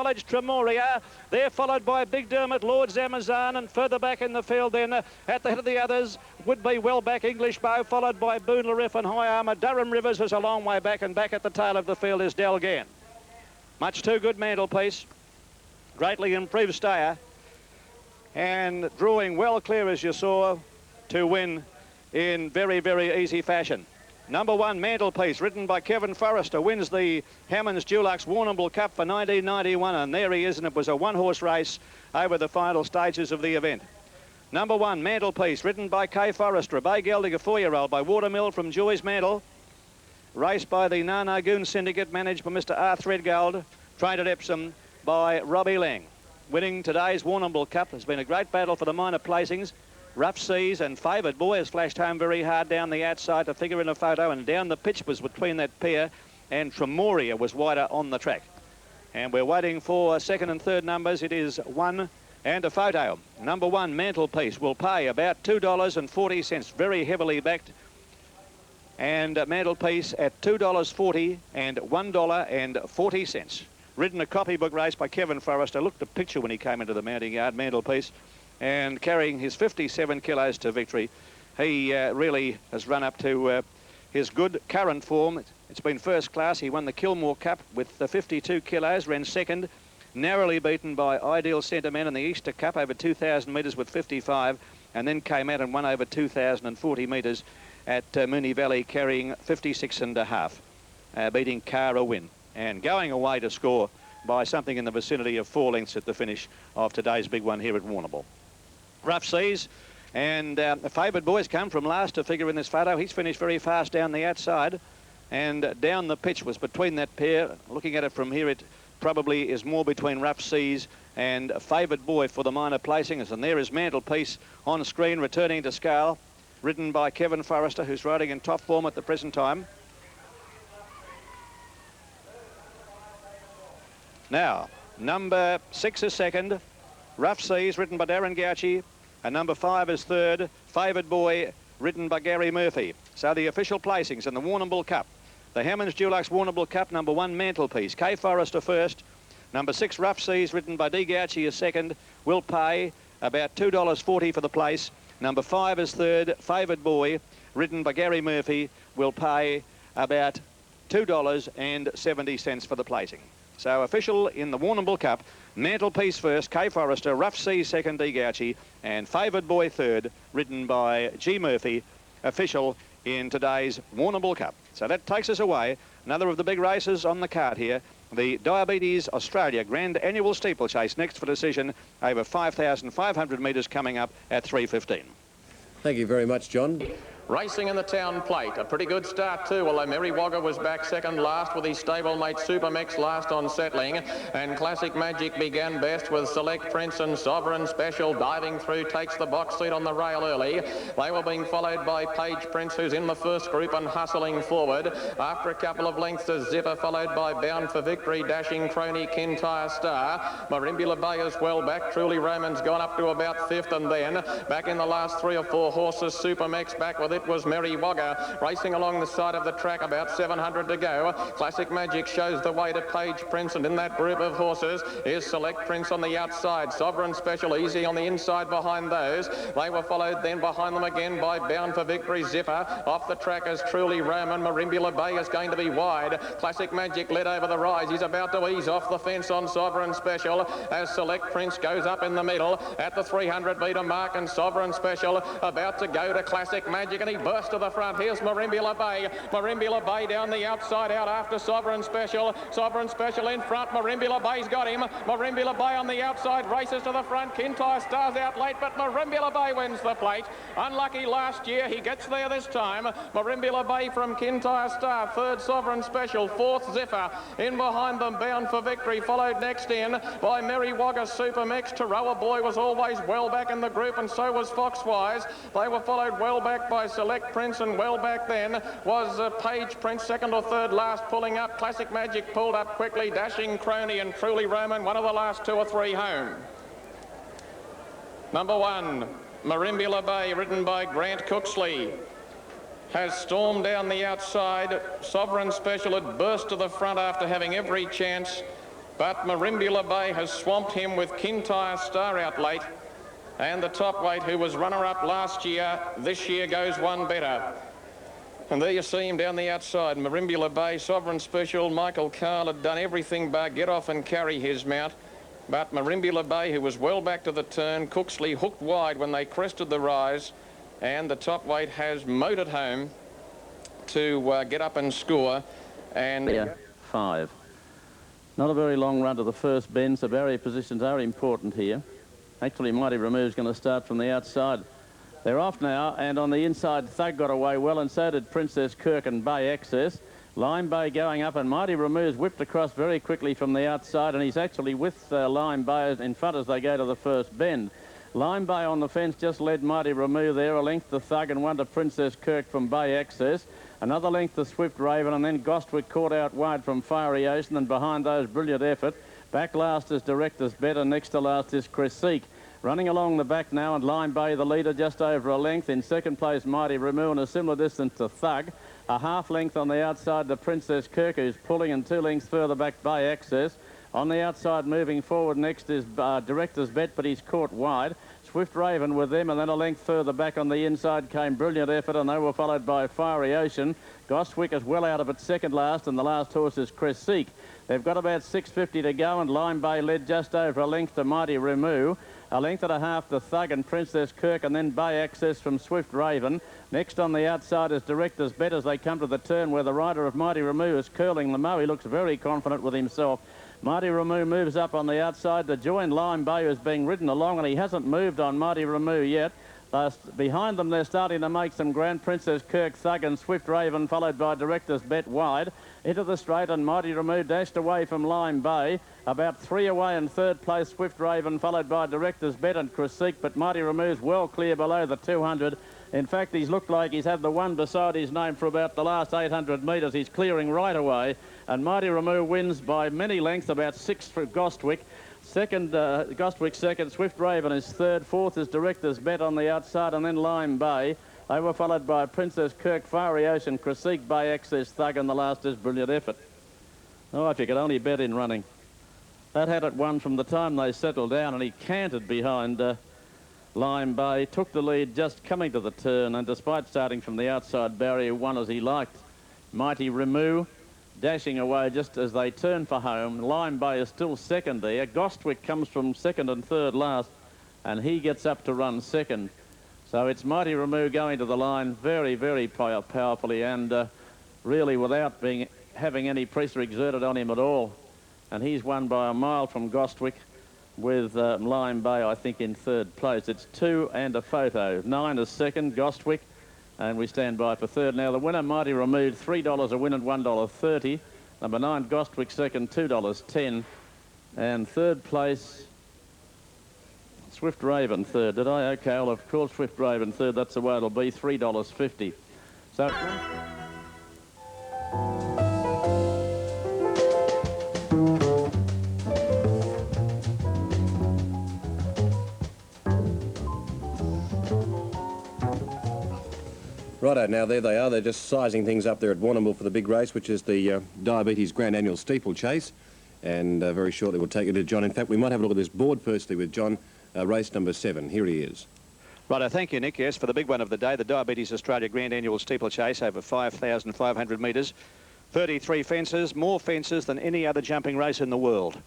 College Tremoria. They're followed by Big Dermot, Lord's Amazon, and further back in the field then at the head of the others would be well back English Bow, followed by Boon Larif and High Armour. Durham Rivers is a long way back, and back at the tail of the field is Delgan. Much too good Mantelpiece, greatly improved stayer, and drawing well clear as you saw to win in very, very easy fashion. Number 1, Mantelpiece, ridden by Kevin Forrester, wins the Hammonds Dulux Warrnambool Cup for 1991, and there he is, and it was a one-horse race over the final stages of the event. Number 1, Mantelpiece, ridden by Kay Forrester, a bay gelding, a 4-year-old, by Watermill from Joy's Mantle, raced by the Narnagoon Syndicate, managed by Mr. R. Threadgold, trained at Epsom by Robbie Lang. Winning today's Warrnambool Cup has been a great battle for the minor placings. Rough Seas and Favoured Boy has flashed home very hard down the outside to figure in a photo, and down the pitch was between that pair, and Tremoria was wider on the track. And we're waiting for second and third numbers. It is 1 and a photo. Number 1, Mantelpiece, will pay about $2.40, very heavily backed. And Mantelpiece at $2.40 and $1.40. Ridden a copybook race by Kevin Forrester. Looked a picture when he came into the mounting yard, Mantelpiece. And carrying his 57 kilos to victory. He really has run up to his good current form. It's been first class. He won the Kilmore Cup with the 52 kilos, ran second, narrowly beaten by Ideal Sentiment in the Easter Cup over 2,000 metres with 55, and then came out and won over 2,040 metres at Moonee Valley, carrying 56.5, beating Cara Win, and going away to score by something in the vicinity of 4 lengths at the finish of today's big one here at Warrnambool. Rough Seas and the Favoured Boys come from last to figure in this photo. He's finished very fast down the outside, and down the pitch was between that pair. Looking at it from here, it probably is more between Rough Seas and Favoured Boy for the minor placings. And there is Mantelpiece on screen, returning to scale, ridden by Kevin Forrester, who's riding in top form at the present time. Now, number 6 is second, Rough Seas, ridden by Darren Gauchi, and number 5 is third, Favoured Boy, ridden by Gary Murphy. So the official placings in the Warrnambool Cup. The Hammonds Dulux Warrnambool Cup, number 1, Mantelpiece. Kay Forrester first. Number 6, Rough Seas, ridden by D. Gauchi, is second. Will pay about $2.40 for the place. Number 5 is third, Favoured Boy, ridden by Gary Murphy, will pay about $2.70 for the placing. So official in the Warrnambool Cup, Mantelpiece first, Kay Forrester, Rough Seas second, D. Gauchi, and Favoured Boy third, ridden by G. Murphy, official in today's Warrnambool Cup. So that takes us away. Another of the big races on the card here, the Diabetes Australia Grand Annual Steeplechase, next for decision, over 5,500 metres, coming up at 3:15. Thank you very much, John. Racing in the Town Plate, a pretty good start too, although Merry Wagga was back second last with his stablemate Supermex last on settling, and Classic Magic began best with Select Prince and Sovereign Special diving through, takes the box seat on the rail early. They were being followed by Page Prince, who's in the first group and hustling forward. After a couple of lengths is Zipper, followed by Bound for Victory, Dashing Crony, Kintyre Star. Marimbula Bay as well back. Truly Roman's gone up to about fifth, and then back in the last 3 or 4 horses, Supermex back with it was Merry Wagga, racing along the side of the track, about 700 to go. Classic Magic shows the way to Page Prince, and in that group of horses is Select Prince on the outside, Sovereign Special easy on the inside behind those. They were followed then behind them again by Bound for Victory, Zipper. Off the track is Truly Roman. Marimbula Bay is going to be wide. Classic Magic led over the rise. He's about to ease off the fence on Sovereign Special as Select Prince goes up in the middle at the 300-metre mark, and Sovereign Special about to go to Classic Magic, and he burst to the front. Here's Marimbula Bay. Marimbula Bay down the outside out after Sovereign Special. Sovereign Special in front. Marimbula Bay's got him. Marimbula Bay on the outside races to the front. Kintyre Star's out late, but Marimbula Bay wins the plate. Unlucky last year. He gets there this time. Marimbula Bay from Kintyre Star. Third, Sovereign Special. Fourth, Zipper. In behind them, Bound for Victory. Followed next in by Merry Wagga, Supermex. Taroa Boy was always well back in the group, and so was Foxwise. They were followed well back by Select Prince, and well back then was Page Prince, second or third last, pulling up. Classic Magic pulled up quickly. Dashing Crony and Truly Roman, one of the last 2 or 3 home. Number 1, Marimbula Bay, ridden by Grant Cooksley, has stormed down the outside. Sovereign Special had burst to the front after having every chance. but Marimbula Bay has swamped him with Kintyre Star out late, and the top weight, who was runner-up last year, this year goes one better. And there you see him down the outside. Marimbula Bay, Sovereign Special, Michael Carl had done everything but get off and carry his mount. But Marimbula Bay, who was well back to the turn, Cooksley hooked wide when they crested the rise, and the top weight has motored home to get up and score. And yeah, 5. Not a very long run to the first bend, so barrier positions are important here. Actually, Mighty Rimu is going to start from the outside. They're off now, and on the inside, Thug got away well, and so did Princess Kirk and Bay Access. Lime Bay going up, and Mighty Rimu's whipped across very quickly from the outside, and he's actually with Lime Bay in front as they go to the first bend. Lime Bay on the fence just led Mighty Rimu there, a length to Thug and one to Princess Kirk from Bay Access. Another length to Swift Raven, and then Gostwick caught out wide from Fiery Ocean, and behind those, Brilliant Effort. Back last is Director's Better, next to last is Creseek. Running along the back now, and Lime Bay, the leader, just over a length. In second place, Mighty Rimu, and a similar distance to Thug. A half length on the outside to Princess Kirk, who's pulling, and 2 lengths further back Bay Access. On the outside, moving forward, next is Director's Bet, but he's caught wide. Swift Raven with them, and then a length further back on the inside came Brilliant Effort, and they were followed by Fiery Ocean. Gostwick is well out of it, second last, and the last horse is Creseek. They've got about 6.50 to go, and Lime Bay led just over a length to Mighty Rimu. A length and a half to Thug and Princess Kirk, and then Bay Access from Swift Raven. Next on the outside is Director's Bet as they come to the turn where the rider of Mighty Rimu is curling the mow. He looks very confident with himself. Mighty Rimu moves up on the outside to join Lime Bay, who's being ridden along, and he hasn't moved on Mighty Rimu yet. Behind them, they're starting to make some ground. Princess Kirk, Thug and Swift Raven, followed by Director's Bet wide. Into the straight, and Mighty Rimu dashed away from Lime Bay. About 3 away in third place, Swift Raven, followed by Director's Bet and Creseek, but Mighty Rimu's well clear below the 200. In fact, he's looked like he's had the one beside his name for about the last 800 metres. He's clearing right away, and Mighty Rimu wins by many lengths, about 6 for Gostwick. Second, Gostwick second, Swift Raven is third, fourth is Director's Bet on the outside, and then Lime Bay. They were followed by Princess Kirk, Fiery Ocean, Creseek, Bay Access, Thug, and the last is Brilliant Effort. Oh, if you could only bet in running. That had it won from the time they settled down, and he cantered behind Lime Bay, took the lead just coming to the turn, and despite starting from the outside barrier, won as he liked. Mighty Rimu dashing away just as they turn for home. Lime Bay is still second there. Gostwick comes from second and third last, and he gets up to run second. So it's Mighty Rimu going to the line very, very powerfully, and really without having any pressure exerted on him at all. And he's won by a mile from Gostwick, with Lime Bay, I think, in third place. It's 2 and a photo. 9 is second, Gostwick, and we stand by for third. Now, the winner, Mighty Rimu, $3 a win at $1.30. Number 9, Gostwick, second, $2.10. And third place, Swift Raven, third. Did I? Okay, well, of course, Swift Raven, third. That's the way it'll be, $3.50. So... Righto, now there they are. They're just sizing things up there at Warrnambool for the big race, which is the Diabetes Grand Annual Steeplechase. And very shortly we'll take it to John. In fact, we might have a look at this board firstly with John. Race number 7. Here he is. Righto, thank you, Nick. Yes, for the big one of the day, the Diabetes Australia Grand Annual Steeplechase over 5,500 metres. 33 fences, more fences than any other jumping race in the world.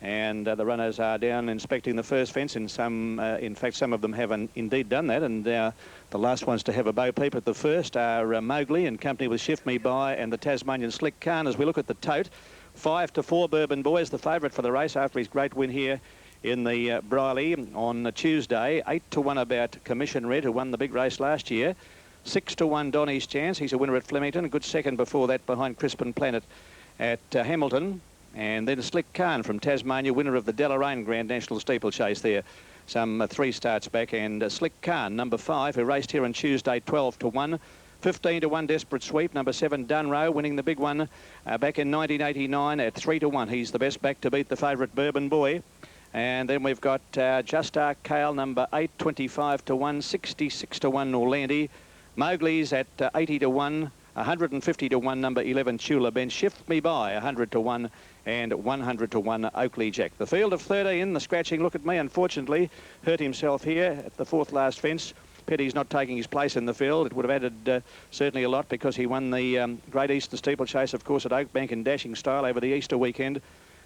And the runners are down inspecting the first fence, and some, in fact, some of them have indeed done that. And the last ones to have a bow peep at the first are Mowgli in company with Shift Me By and the Tasmanian Slick Khan. As we look at the tote, 5-4 Bourbon Boy is the favourite for the race after his great win here in the Briley on Tuesday. 8-1 about Commission Red, who won the big race last year. 6-1 Donny's Chance. He's a winner at Flemington. A good second before that behind Crispin Planet at Hamilton. And then Slick Khan from Tasmania, winner of the Deloraine Grand National Steeplechase there, some 3 starts back. And Slick Khan, number 5, who raced here on Tuesday, 12-1. 15-1 Desperate Sweep, number 7 Dunrow, winning the big one back in 1989 at 3-1. He's the best back to beat the favourite Bourbon Boy. And then we've got Just Arc Kale, number 8, 25-1, 66-1 Orlandi. Mowgli's at 80-1. 150-1, number 11 Chula Ben. Shift Me By, 100-1, and 100-1 Oakley Jack. The field of 13, the scratching look at me, unfortunately, hurt himself here at the fourth last fence. Pity not taking his place in the field. It would have added certainly a lot, because he won the Great Eastern Steeplechase, of course, at Oakbank in dashing style over the Easter weekend.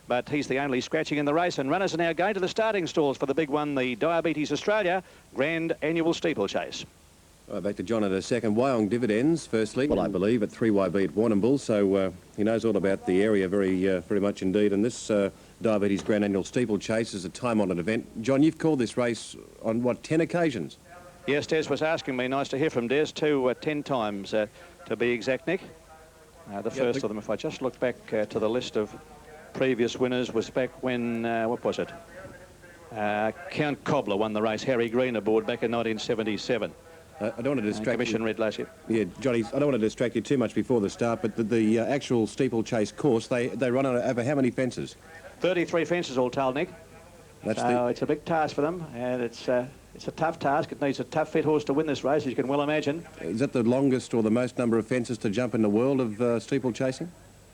But he's the only scratching in the race, and runners are now going to the starting stalls for the big one, the Diabetes Australia Grand Annual Steeplechase. Back to John at a second. Wyong Dividends, firstly, well, I believe, at 3YB at Warrnambool, so he knows all about the area very much indeed. And this Diabetes Grand Annual Steeplechase is a time-honoured event. John, you've called this race on, what, 10 occasions? Yes, Des was asking me. Nice to hear from Des. 10 times, to be exact, Nick. The first of them, if I just look back to the list of previous winners, was back when, what was it? Count Cobbler won the race, Harry Green aboard back in 1977. I don't want to distract Commission you. Red last year. Yeah, Johnny, I don't want to distract you too much before the start, but the actual steeplechase course, they run over how many fences? 33 fences all told, Nick. That's So it's a big task for them, and it's a tough task. It needs a tough fit horse to win this race, as you can well imagine. Is that the longest or the most number of fences to jump in the world of steeplechasing?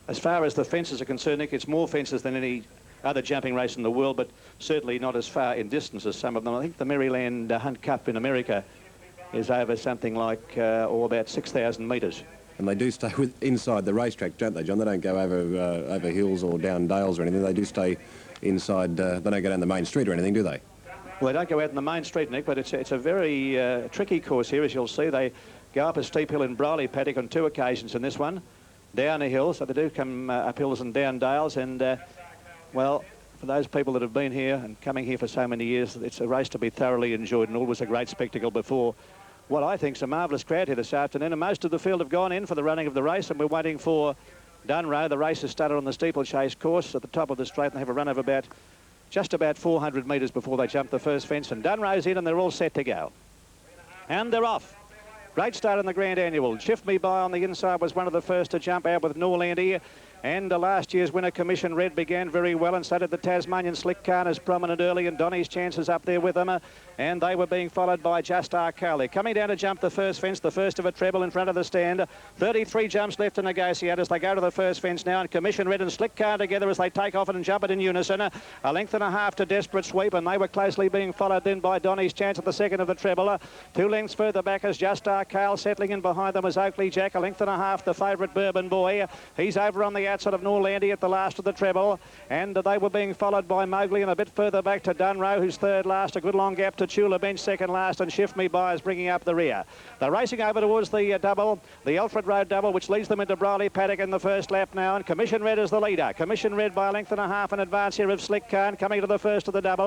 As far as the fences are concerned, Nick, it's more fences than any other jumping race in the world, but certainly not as far in distance as some of them. I think the Maryland Hunt Cup in America is over something like about 6,000 metres. And they do stay inside the racetrack, don't they, John? They don't go over hills or down dales or anything. They do stay inside. They don't go down the main street or anything, do they? Well, they don't go out in the main street, Nick, but it's a very tricky course here, as you'll see. They go up a steep hill in Briley Paddock on 2 occasions in this one, down a hill, so they do come up hills and down dales, and, well, for those people that have been here and coming here for so many years, it's a race to be thoroughly enjoyed, and always a great spectacle before what I think is a marvellous crowd here this afternoon. And most of the field have gone in for the running of the race, and we're waiting for Dunrow. The race has started on the steeplechase course at the top of the straight, and they have a run of just about 400 metres before they jump the first fence. And Dunrow's in, and they're all set to go. And they're off. Great start in the Grand Annual. Shift Me By on the inside was one of the first to jump out with Norlandy. And last year's winner, Commission Red, began very well, and so did the Tasmanian Slick Khan, as prominent early, and Donny's chances up there with them. And they were being followed by Just Arcale. They're coming down to jump the first fence, the first of a treble in front of the stand. 33 jumps left to negotiate as they go to the first fence now, and Commission Red and Slick Khan together as they take off and jump it in unison. A length and a half to Desperate Sweep, and they were closely being followed then by Donny's chance at the second of the treble. 2 lengths further back as Just Arcale. Settling in behind them was Oakley Jack. A length and a half the favourite Bourbon Boy. He's over on the outside of Norlandy at the last of the treble, and they were being followed by Mowgli, and a bit further back to Dunrow, who's third last. A good long gap to Chula Bench, second last, and Shift Me By is bringing up the rear. They're racing over towards the double, the Alfred Road double, which leads them into Briley Paddock in the first lap now, and Commission Red is the leader. Commission Red by a length and a half in advance here of Slick Khan, coming to the first of the double.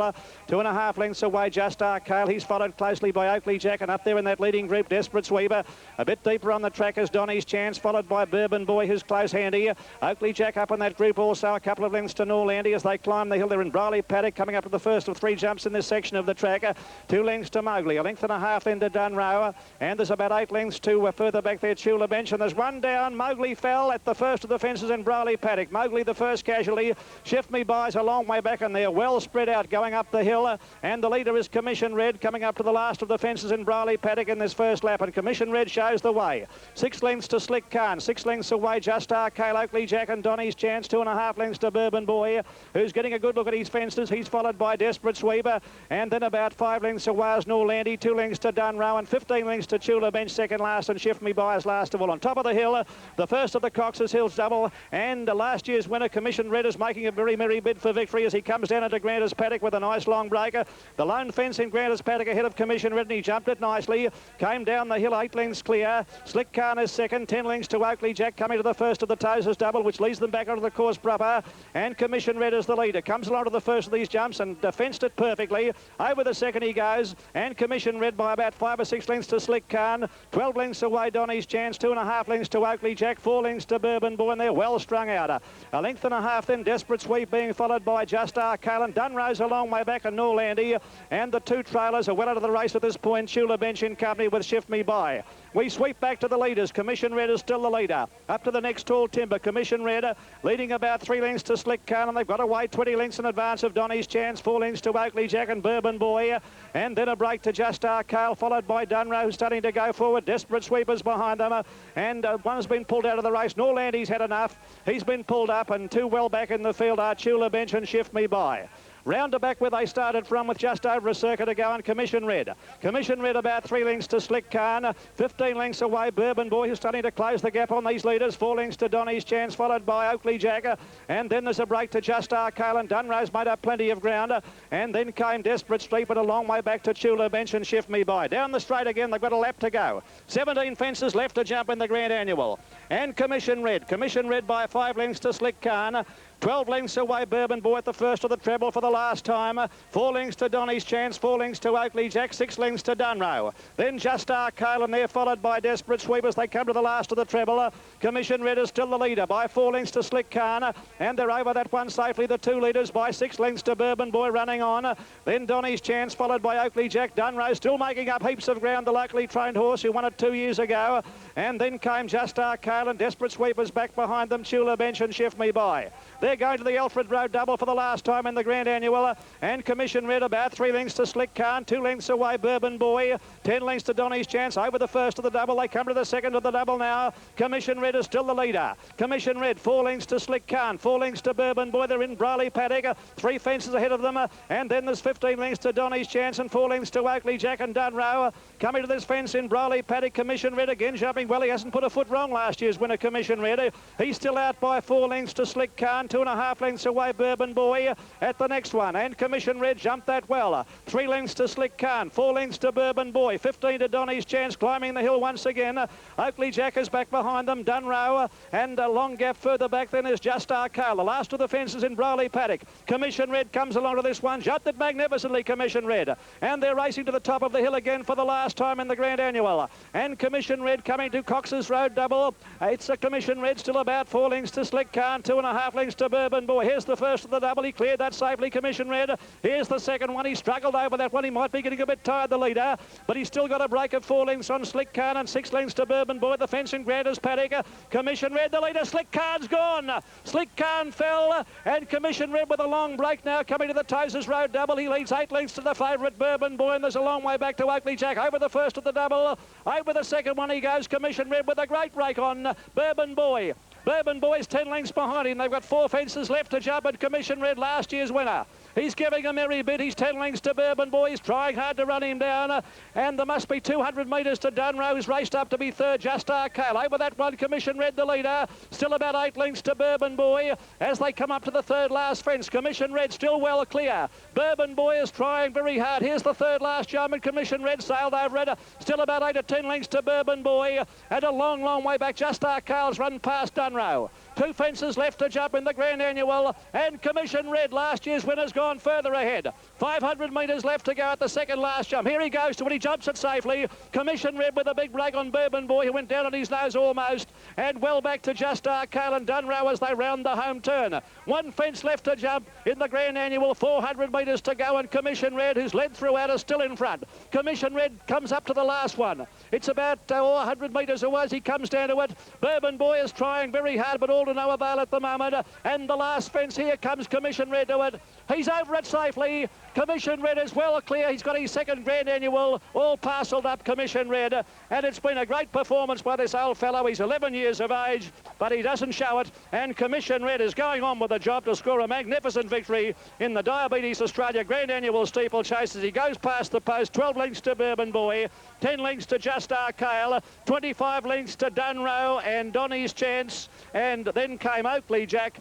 2.5 lengths away, Just Arcale. He's followed closely by Oakley Jack, and up there in that leading group, Desperate Sweeper. A bit deeper on the track is Donny's chance, followed by Bourbon Boy, who's close handy. Oakley Jack up in that group also, a couple of lengths to Norlandy as they climb the hill. They're in Briley Paddock, coming up to the first of 3 jumps in this section of the track. 2 lengths to Mowgli, a length and a half into Dunrow, and there's about 8 lengths to further back there, Chula Bench, and there's one down. Mowgli fell at the first of the fences in Briley Paddock. Mowgli the first casualty. Shift Me By's a long way back, and they're well spread out going up the hill, and the leader is Commission Red, coming up to the last of the fences in Briley Paddock in this first lap, and Commission Red shows the way. 6 lengths to Slick Khan, 6 lengths away, Just Arcale, Oakley Jack and Donny's chance, 2.5 lengths to Bourbon Boy, who's getting a good look at his fences. He's followed by Desperate Sweeper, and then about 5 lengths away is Norlandy, 2 lengths to Dunrow, and 15 lengths to Chula Bench, second last, and Shift Me By is last of all. On top of the hill, the first of the Cox's Hills double, and last year's winner, Commission Red, is making a very merry bid for victory as he comes down into Granter's Paddock with a nice long breaker. The lone fence in Granter's Paddock ahead of Commission Red, and he jumped it nicely, came down the hill 8 lengths clear. Slick Khan is second, 10 lengths to Oakley Jack, coming to the first of the Tozers double, which leads them back onto the course proper, and Commission Red is the leader. Comes along to the first of these jumps and fenced it perfectly. Over the second he goes, and Commission Red by about 5 or 6 lengths to Slick Khan. 12 lengths away, Donny's chance. 2.5 lengths to Oakley Jack. 4 lengths to Bourbon Boy, and they're well strung out. A length and a half then, Desperate Sweep being followed by Just Arcale. Dunrow's a long way back, and Norlandy, and the 2 trailers are well out of the race at this point. Chula Bench in company with Shift Me By. We sweep back to the leaders. Commission Red is still the leader. Up to the next tall timber. Commission Red, leading about 3 lengths to Slick Khan, and they've got away 20 lengths in advance of Donny's Chance, 4 lengths to Oakley Jack and Bourbon Boy, and then a break to Just Our Kale, followed by Dunrow, who's starting to go forward. Desperate Sweepers behind them, and one's been pulled out of the race. Norlandy's had enough. He's been pulled up, and 2 well back in the field are Chula Bench and Shift Me By. Round to back where they started from with just over a circuit to go on Commission Red. Commission Red about 3 lengths to Slick Khan, 15 lengths away Bourbon Boy, who's starting to close the gap on these leaders. 4 lengths to Donny's Chance, followed by Oakley Jack, and then there's a break to Just Our Kale, and Dunrow's made up plenty of ground, and then came Desperate Street, but a long way back to Chula Bench and Shift Me By. Down the straight again, they've got a lap to go. 17 fences left to jump in the Grand Annual. And Commission Red by 5 lengths to Slick Khan, 12 lengths away Bourbon Boy at the first of the treble for the last time. 4 lengths to Donny's Chance, 4 lengths to Oakley Jack, 6 lengths to Dunrow. Then Just Our Kale, and they're followed by Desperate Sweepers. They come to the last of the treble. Commission Red is still the leader by 4 lengths to Slick Khan, and they're over that one safely, the 2 leaders, by 6 lengths to Bourbon Boy running on. Then Donny's Chance, followed by Oakley Jack. Dunrow still making up heaps of ground, the locally trained horse who won it 2 years ago. And then came Just Our Kale, and Desperate Sweepers back behind them, Chula Bench and Shift Me By. They're going to the Alfred Road double for the last time in the Grand Annual, and Commission Red about 3 lengths to Slick Khan, 2 lengths away Bourbon Boy, 10 lengths to Donny's Chance. Over the first of the double, they come to the second of the double now. Commission Red is still the leader. Commission Red, 4 lengths to Slick Khan, 4 lengths to Bourbon Boy. They're in Briley Paddock, 3 fences ahead of them, and then there's 15 lengths to Donny's Chance and 4 lengths to Oakley Jack and Dunrow. Coming to this fence in Briley Paddock, Commission Red again jumping well. He hasn't put a foot wrong last year's winner, Commission Red. He's still out by 4 lengths to Slick Khan, 2.5 lengths away Bourbon Boy at the next one, and Commission Red jumped that well. 3 lengths to Slick Khan, 4 lengths to Bourbon Boy, 15 to Donny's Chance, climbing the hill once again. Oakley Jack is back behind them, Dunrow, and a long gap further back then is Just Our Kale. The last of the fences in Briley Paddock. Commission Red comes along to this one, jumped it magnificently, Commission Red, and they're racing to the top of the hill again for the last time in the Grand Annual. And Commission Red coming to Cox's Road double. It's a Commission Red still about 4 lengths to Slick Khan, 2.5 lengths to Bourbon Boy. Here's the first of the double. He cleared that safely, Commission Red. Here's the second one. He struggled over that one. He might be getting a bit tired, the leader, but he's still got a break of 4 lengths on Slick Khan and 6 lengths to Bourbon Boy. The fence in Granders Paddock. Commission Red, the leader. Slick Khan's gone. Slick Khan fell, and Commission Red with a long break now coming to the Tozers Road double. He leads 8 lengths to the favourite Bourbon Boy, and there's a long way back to Oakley Jack. Over the first of the double. Over the second one he goes. Commission Red with a great break on Bourbon Boy. Bourbon Boy's 10 lengths behind him. They've got 4 fences left to jump at Commission Red, last year's winner. He's giving a merry bit. He's 10 lengths to Bourbon Boy. He's trying hard to run him down. And there must be 200 metres to Dunrow, who's raced up to be third. Just Our Kale. Over that one, Commission Red, the leader. Still about 8 lengths to Bourbon Boy as they come up to the third last fence. Commission Red still well clear. Bourbon Boy is trying very hard. Here's the third last jump, and Commission Red sailed over it. Still about 8 or 10 lengths to Bourbon Boy. And a long, long way back. Just Our Kale's run past Dunrow. 2 fences left to jump in the Grand Annual, and Commission Red, last year's winner's gone further ahead. 500 metres left to go at the second last jump. Here he goes to it. He jumps it safely. Commission Red with a big break on Bourbon Boy, who went down on his nose almost, and well back to Just Our Kale and Dunrow as they round the home turn. 1 fence left to jump in the Grand Annual, 400 metres to go, and Commission Red, who's led throughout, is still in front. Commission Red comes up to the last one. It's about 100 metres away as he comes down to it. Bourbon Boy is trying very hard, but all to no avail at the moment. And the last fence, here comes Commission Red to it. He's over it safely. Commission Red is well clear. He's got his second Grand Annual, all parcelled up, Commission Red. And it's been a great performance by this old fellow. He's 11 years of age, but he doesn't show it. And Commission Red is going on with the job to score a magnificent victory in the Diabetes Australia Grand Annual Steeplechase as he goes past the post. 12 lengths to Bourbon Boy, 10 lengths to Just Our Kale, 25 lengths to Dunrow and Donny's Chance, and then came Oakley Jack,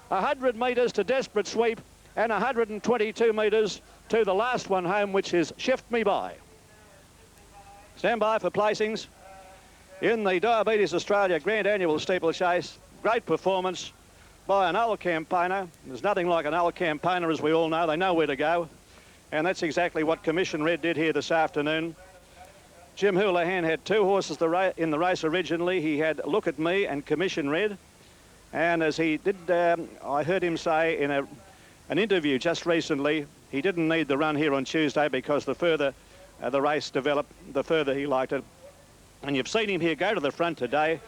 100 metres to Desperate Sweep, and 122 metres to the last one home, which is Shift Me By. Stand by for placings in the Diabetes Australia Grand Annual Steeplechase. Great performance by an old campaigner. There's nothing like an old campaigner, as we all know. They know where to go, and that's exactly what Commission Red did here this afternoon. Jim Houlihan had 2 horses in the race originally. He had Look at Me and Commission Red, and as he did, I heard him say in an interview just recently, he didn't need the run here on Tuesday because the further the race developed, the further he liked it. And you've seen him here go to the front today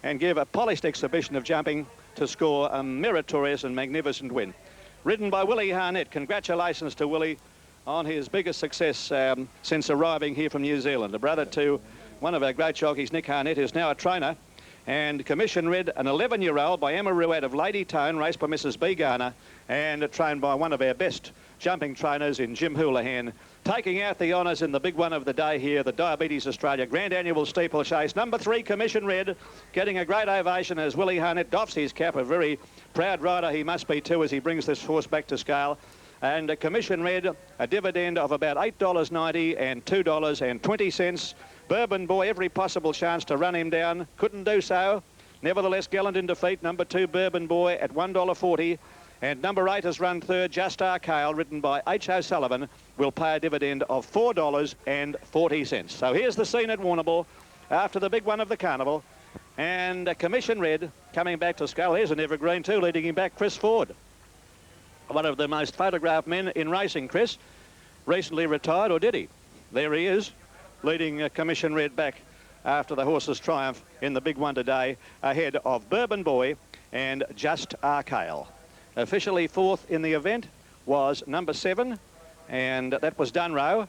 and give a polished exhibition of jumping to score a meritorious and magnificent win. Ridden by Willie Harnett. Congratulations to Willie on his biggest success since arriving here from New Zealand. A brother to one of our great jockeys, Nick Harnett, who's now a trainer. And Commission Red, an 11-year-old by Emma Ruette of Lady Tone, raced by Mrs. B. Garner, and trained by one of our best jumping trainers in Jim Houlihan, taking out the honours in the big one of the day here, the Diabetes Australia Grand Annual Steeplechase. Number 3, Commission Red, getting a great ovation as Willie Harnett doffs his cap. A very proud rider he must be too as he brings this horse back to scale. And Commission Red, a dividend of about $8.90 and $2.20. Bourbon Boy, every possible chance to run him down. Couldn't do so. Nevertheless, gallant in defeat. Number 2, Bourbon Boy at $1.40. And number 8 has run third, Just Our Kale, ridden by H. O'Sullivan, will pay a dividend of $4.40. So here's the scene at Warrnambool after the big one of the carnival. And Commission Red coming back to scale. Here's an evergreen too, leading him back, Chris Ford. One of the most photographed men in racing, Chris. Recently retired, or did he? There he is, leading Commission Red back after the horse's triumph in the big one today, ahead of Bourbon Boy and Just Our Kale. Officially fourth in the event was number 7, and that was Dunrow.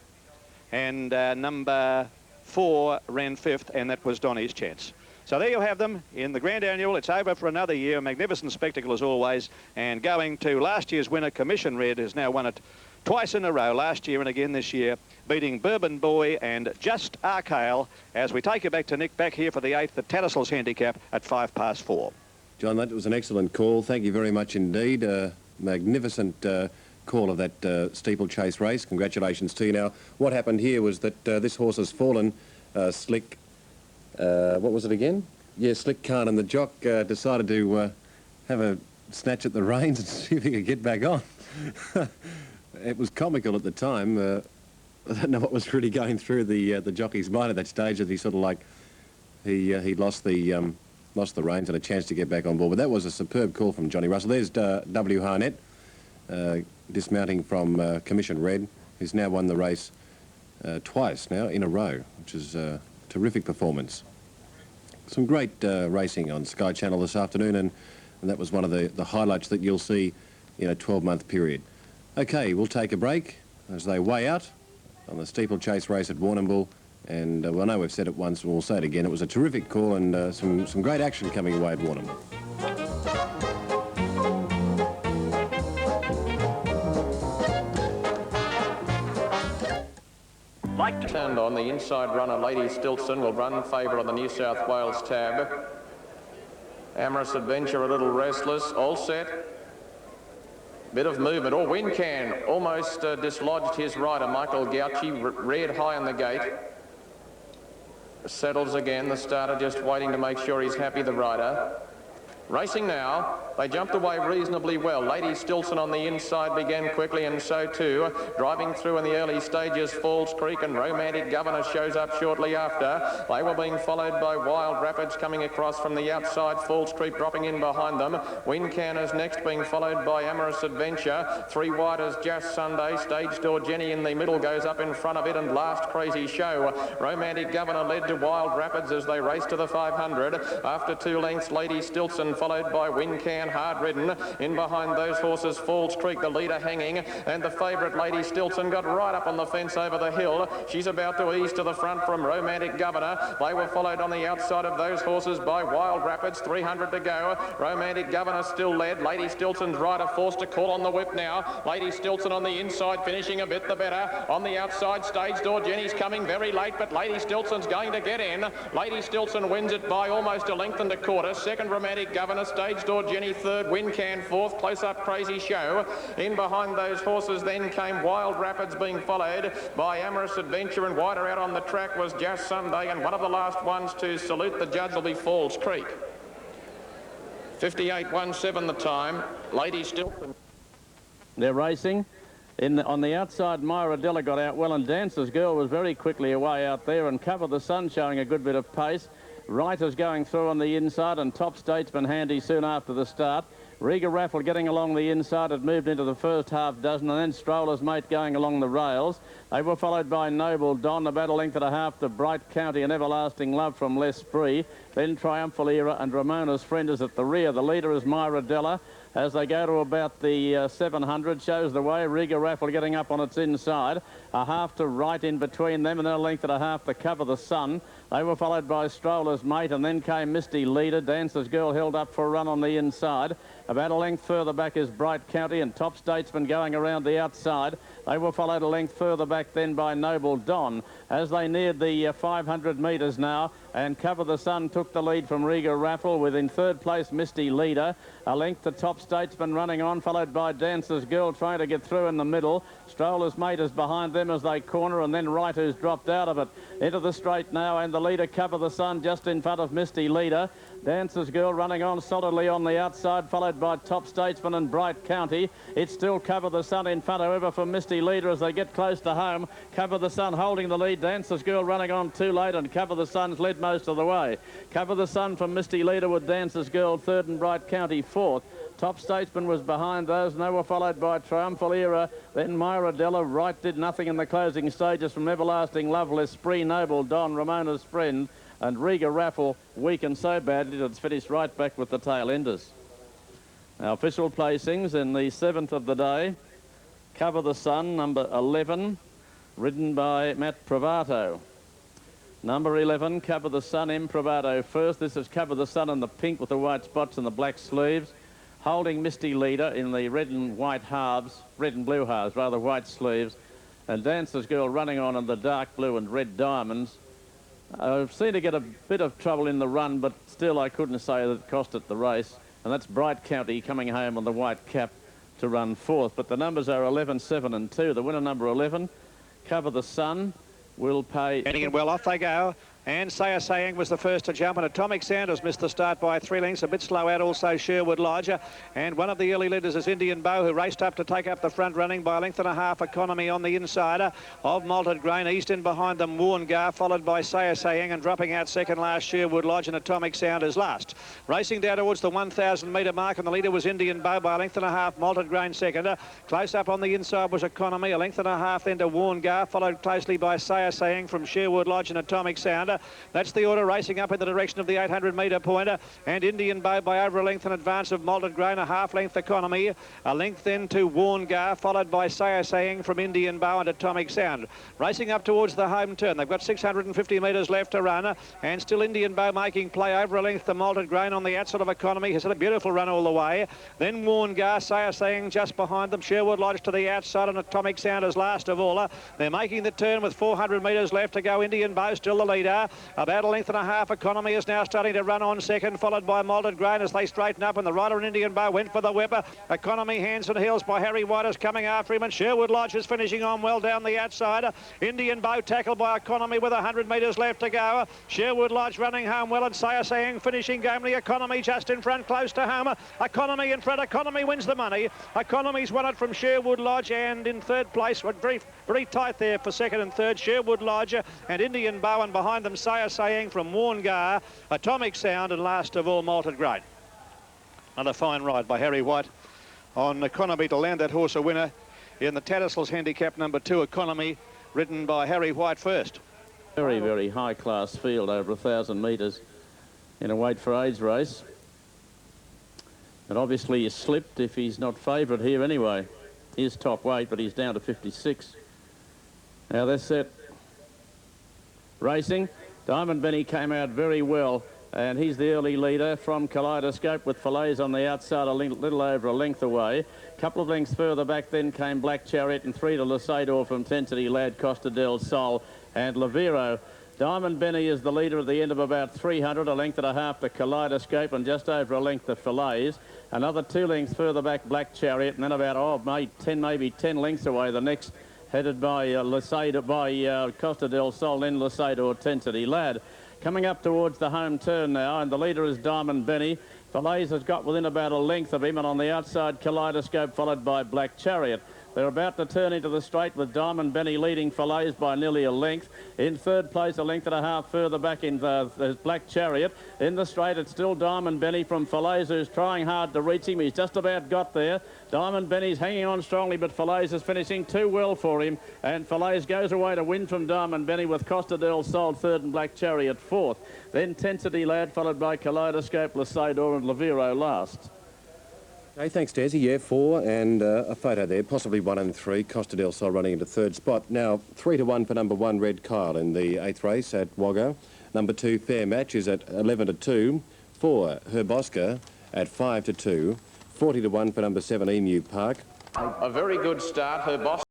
And number 4 ran 5th, and that was Donny's Chance. So there you have them in the Grand Annual. It's over for another year. Magnificent spectacle as always. And going to last year's winner, Commission Red, has now won it twice in a row, last year and again this year, beating Bourbon Boy and Just Our Kale, as we take you back to Nick back here for the 8th at Tattersalls Handicap at 4:05. John, that was an excellent call. Thank you very much indeed. Magnificent call of that steeplechase race. Congratulations to you. Now, what happened here was that this horse has fallen. Slick, what was it again? Yeah, Slick Khan, and the jock decided to have a snatch at the reins and see if he could get back on. It was comical at the time. I don't know what was really going through the jockey's mind at that stage, that he sort of like he lost the reins and a chance to get back on board. But that was a superb call from Johnny Russell. There's W. Harnett dismounting from Commission Red, who's now won the race twice now in a row, which is a terrific performance. Some great racing on Sky Channel this afternoon, and that was one of the highlights that you'll see in a 12-month period. Okay, we'll take a break as they weigh out on the steeplechase race at Warrnambool. And well, I know we've said it once, and we'll say it again. It was a terrific call, and some great action coming away at Warrnambool. And on the inside runner, Lady Stiltzen will run favour on the New South Wales tab. Amorous Adventure a little restless, all set. Bit of movement. Oh, Wincan almost dislodged his rider, Michael Gauchi, reared high in the gate. Settles again, the starter just waiting to make sure he's happy, the rider. Racing now, they jumped away reasonably well. Lady Stiltzen on the inside began quickly, and so too. Driving through in the early stages, Falls Creek, and Romantic Governor shows up shortly after. They were being followed by Wild Rapids coming across from the outside, Falls Creek dropping in behind them. Wincan is next, being followed by Amorous Adventure. 3 wide is Just Sunday. Stage Door Jenny in the middle goes up in front of it, and Last Crazy Show. Romantic Governor led to Wild Rapids as they race to the 500. After 2 lengths, Lady Stiltzen followed by Wincan, hard ridden. In behind those horses, Falls Creek, the leader hanging, and the favourite Lady Stiltzen got right up on the fence over the hill. She's about to ease to the front from Romantic Governor. They were followed on the outside of those horses by Wild Rapids, 300 to go. Romantic Governor still led. Lady Stiltzen's rider forced to call on the whip now. Lady Stiltzen on the inside, finishing a bit the better. On the outside, Stage Door Jenny's coming very late, but Lady Stiltzen's going to get in. Lady Stiltzen wins it by almost a length and a quarter. Second, Romantic Governor. Stage Door Jenny third. Wincan fourth. Close up Crazy Show. In behind those horses then came Wild Rapids, being followed by Amorous Adventure, and wider out on the track was Just Sunday, and one of the last ones to salute the judge will be Falls Creek. 58.17 the time. Lady Stiltzen. They're racing. On the outside, Myra Della got out well, and Dancer's Girl was very quickly away out there, and Cover the Sun showing a good bit of pace. Writer's going through on the inside, and Top Statesman handy soon after the start. Riga Raffle getting along the inside had moved into the first half dozen, and then Stroller's Mate going along the rails. They were followed by Noble Don, about a length and a half to Bright County and Everlasting Love from L'Esprit. Then Triumphal Era and Ramona's Friend is at the rear. The leader is Myra Della. As they go to about the 700, shows the way. Riga Raffle getting up on its inside. A half to right in between them, and then a length and a half to Cover the Sun. They were followed by Stroller's Mate, and then came Misty Leader. Dancer's Girl held up for a run on the inside. About a length further back is Bright County, and Top Statesman going around the outside. They were followed a length further back then by Noble Don. As they neared the 500 metres now, and Cover the Sun took the lead from Riga Raffle, with in third place Misty Leader. A length to Top Statesman running on, followed by Dancer's Girl trying to get through in the middle. Stroller's Mate is behind them as they corner, and then Right, who's dropped out of it. Into the straight now, and the leader Cover the Sun just in front of Misty Leader. Dancer's Girl running on solidly on the outside, followed by Top Statesman and Bright County. It's still Cover the Sun in front, however, for Misty Leader as they get close to home. Cover the Sun holding the lead. Dancer's Girl running on too late, and Cover the Sun's led most of the way. Cover the Sun from Misty Leader with Dancer's Girl third and Bright County fourth. Top Statesman was behind those, and they were followed by Triumphal Era. Then Myra Della. Right did nothing in the closing stages from Everlasting Love, L'Esprit, Noble Don, Ramona's Friend, and Riga Raffle weakened so badly that it's finished right back with the tail enders. Now, official placings in the 7th of the day. Cover the Sun, number 11, ridden by Matt Provato. Number 11, Cover the Sun, M. Provato first. This is Cover the Sun in the pink with the white spots and the black sleeves. Holding Misty Leader in the red and white halves, red and blue halves, rather, white sleeves. And Dancer's Girl running on in the dark blue and red diamonds. I've seen her get a bit of trouble in the run, but still I couldn't say that it cost it the race. And that's Bright County coming home on the white cap to run fourth. But the numbers are 11, 7 and 2. The winner, number 11, Cover the Sun, will pay... Heading it well, off they go. And Saying was the first to jump, and Atomic Sounders missed the start by 3 lengths. A bit slow out also Sherwood Lodge. And one of the early leaders is Indian Bow, who raced up to take up the front, running by a length and a half. Economy on the inside of Malted Grain. East in behind them, Warngar, followed by Saying, and dropping out second last, Sherwood Lodge, and Atomic Sounders last. Racing down towards the 1,000 metre mark, and the leader was Indian Bow by a length and a half. Malted Grain second. Close up on the inside was Economy, a length and a half then to Warngar, followed closely by Saying from Sherwood Lodge and Atomic Sounder. That's the order racing up in the direction of the 800 metre pointer, and Indian Bow by over a length in advance of Malted Grain, a half length Economy, a length then to Warngar, followed by Saying from Indian Bow and Atomic Sound. Racing up towards the home turn. They've got 650 metres left to run, and still Indian Bow making play over a length to Malted Grain on the outside of Economy. Has had a beautiful run all the way. Then Warngar, Saying just behind them. Sherwood Lodge to the outside, and Atomic Sound is last of all. They're making the turn with 400 metres left to go. Indian Bow still the leader. About a length and a half. Economy is now starting to run on second, followed by Malted Grain as they straighten up, and the rider in Indian Bow went for the whipper. Economy hands and heels by Harry White is coming after him, and Sherwood Lodge is finishing on well down the outside. Indian Bow tackled by Economy with 100 metres left to go. Sherwood Lodge running home well, and Saying finishing gamely. Economy just in front, close to home. Economy in front. Economy wins the money. Economy's won it from Sherwood Lodge, and in third place, very tight there for second and third, Sherwood Lodge and Indian Bow, and behind them Saying from Warngar, Atomic Sound, and last of all Malted Grain. Another fine ride by Harry White on Economy to land that horse a winner in the Tattersalls handicap number 2, Economy, ridden by Harry White first. Very, very high class field over 1,000 metres in a weight for age race. And obviously he's slipped if he's not favourite here anyway. He's top weight, but he's down to 56. Now they're set. Racing. Diamond Benny came out very well, and he's the early leader from Kaleidoscope with FALAISE on the outside, a little over a length away. A couple of lengths further back then came Black Chariot, and 3 to Lusador from Tensity Lad, Costa del Sol and Lavero. Diamond Benny is the leader at the end of about 300, a length and a half to Kaleidoscope, and just over a length to FALAISE. Another 2 lengths further back, Black Chariot, and then about, maybe 10 lengths away, the next, headed by Costa del Sol, then Lusador, Tensity Lad. Coming up towards the home turn now, and the leader is Diamond Benny. FALAISE has got within about a length of him, and on the outside, Kaleidoscope, followed by Black Chariot. They're about to turn into the straight with Diamond Benny leading FALAISE by nearly a length. In third place, a length and a half further back in the Black Chariot. In the straight, it's still Diamond Benny from FALAISE, who's trying hard to reach him. He's just about got there. Diamond Benny's hanging on strongly, but FALAISE is finishing too well for him. And FALAISE goes away to win from Diamond Benny with Costa del Sol third and Black Chariot fourth. Then Tensity Lad, followed by Kaleidoscope, Lasador and Laviro last. Okay, thanks, Desi. Yeah, 4 and a photo there, possibly 1 and 3. Costa del Sol running into third spot. Now, 3 to 1 for number 1, Red Kyle, in the 8th race at Wagga. Number 2, Fair Match, is at 11 to 2. 4, Herbosca at 5 to 2. 40 to 1 for number 17, New Park. A very good start. Herbosca